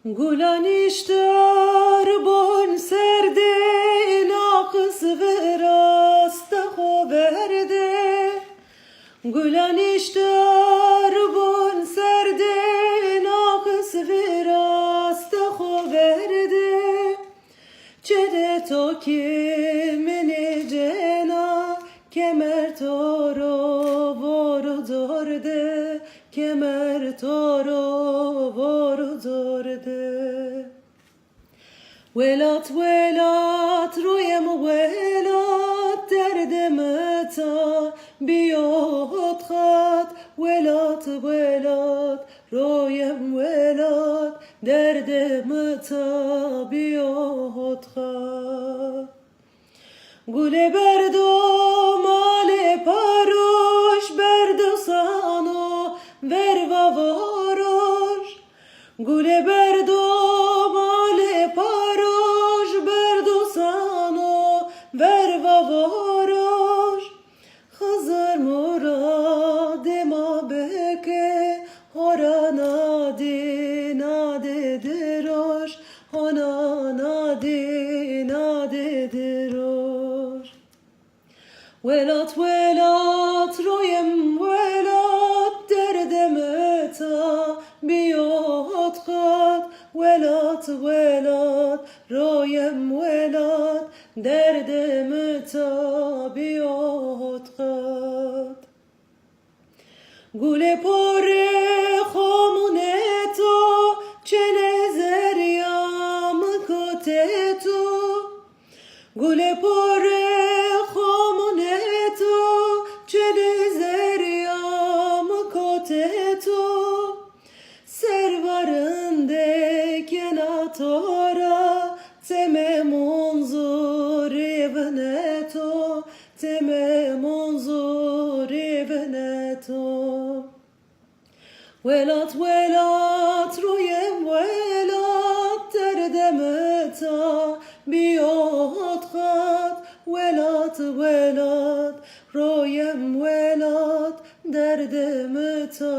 Gulan iştar bon serde naqs verasta verde. Gulan iştar bon serde naqs verasta verde. Çede to kimini cena kemer toro voru dorde. Kemer toro voru dorde. Velat velat royem velat derdem ta biyot khat. Velat velat royem velat derdem ta biyot khat. Gule berdo male parosh berdo sano verva varosh. Gule berdo male parosh berdo sano verva varosh. Hazır muradema beke horana nade derosh. Hona nade derosh. Velat velat royem velat derdem ta biyot khat. Velat velat royem velat derdem ta biyot khat. Gule pore khomuneto çene zeryam koteto. Gule pore khomuneto çene zeryam koteto. Servarinde kenatora teme monzur evneto. Teme monzur evneto. Velat velat royem velat derdem ta biyot khat. Velat velat royem velat derdem ta